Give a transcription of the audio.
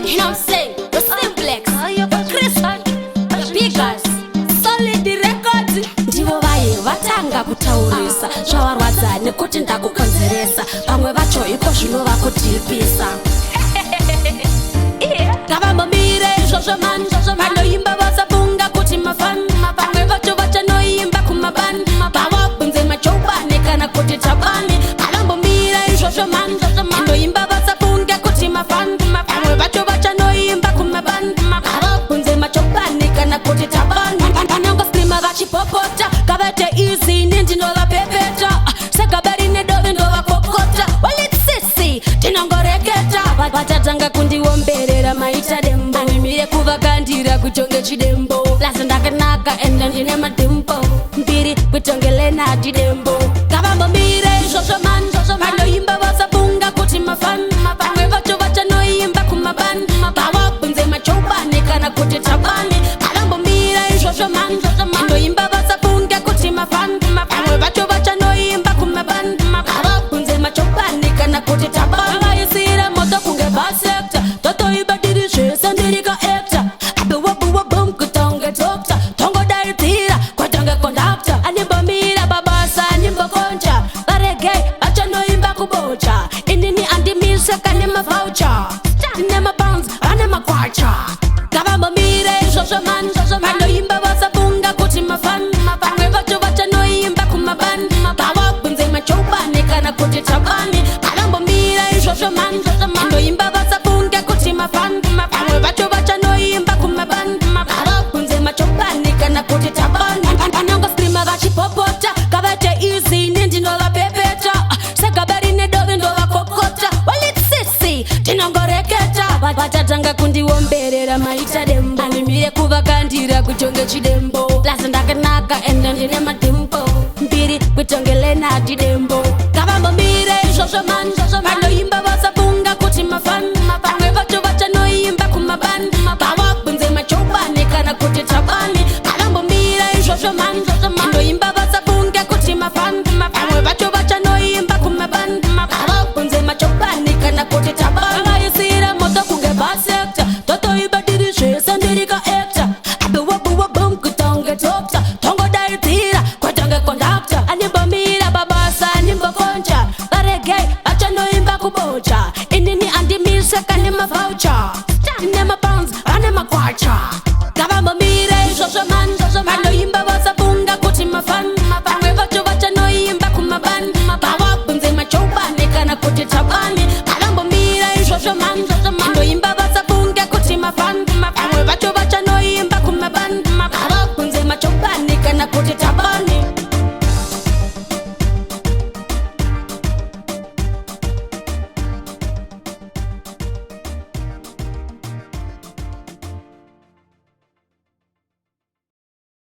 You know what I'm saying? The Simplex, the Chris, the Biggers, Solid Records. Ndivo vai vatanga kutaurisa zvavarwadza nekuti ndakukonzeresa. Vamwe vacho iko zvinova kutipisa. Ngavambomire izvozvo mani, vanoimba vasafunga kuti mafani. Vamwe vacho vachanoimba kumabani, vavabvunze machobane kana kuti tabani. Ngavambomire izvozvo mani, vanoimba vasafunga kuti mafani. Vamwe vacho vachanoimba kumabani, vavabvunze machobane kana kuti tabani. Vanongoskrima vachipopota, ngavete easy nindinolavapepeta. Sekabari nedove ndovakokota, walitsisi tinongoreketa. Vatadzanga kundiomberera maita dembo, animire kuvakandira kutonge chidembo. Lasi ndakanaka ende ndine madimbo, mbiri kutongele nati dembo. Ngavambomire izvozvo mani, vanoimba vasafunga kuti mafani. Vamwe vacho vachanoimba kumabani, vavabvunze machobane kana kuti tabani. Ngavambomire izvozvo mani, vanoimba vasafunga kuti mafani. Vamwe vacho vachanoimba kumabani, vavabvunze machobane kana kuti tabani. Vavaisire moto kunge basekta, totoibadiri zvese ndiri kaekta. Abewabuwa bum kutonge dokta, tongodaitira kwatonge kondakta. Animbomira babasa animbokoncha, varegei vachanoimba kubocha. Inini andimise kane mavoucher, ndine mabounce ane magwacha. Ngavambomire izvozvo mani, vanoimba vasafunga kuti mafani. Vamwe vacho vachanoimba kumabani, vavabvunze machobane kana kuti tabani. Ngavambomire izvozvo mani, vanoimba vasafunga kuti mafani. Vamwe vacho vachanoimba kumabani, vavabvunze machobane kana kuti tabani. Vanongoskrima vachipopota, ngavete easy nindinolavapepeta. Sekabari nedove ndovakokota, walitsisi tinongoreketa. Vatadzanga kundiomberera maita dembo, animire kuvakandira kutonge chidembo. Lasi ndakanaka ende ndine madimbo, mbiri kutongele nati dembo. Ngavambomire izvozvo mani, vanoimba vasafunga kuti mafani. Vamwe vacho vachanoimba kumabani, vavabvunze machobane kana kuti tabani. Ngavambomire izvozvo mani, vanoimba vasafunga kuti mafani. Vamwe vacho vachanoimba kumabani, vavabvunze machobane kana kuti tabani. Vavaisire moto kunge basekta, totoibadiri zvese ndiri kaekta. Abewabuwa bum kutonge dokta, tongodaitira kwatonge kondakta. Animbomira babasa animbokoncha, varegei vachanoimba kubocha. Inini andimise kane mavoucher.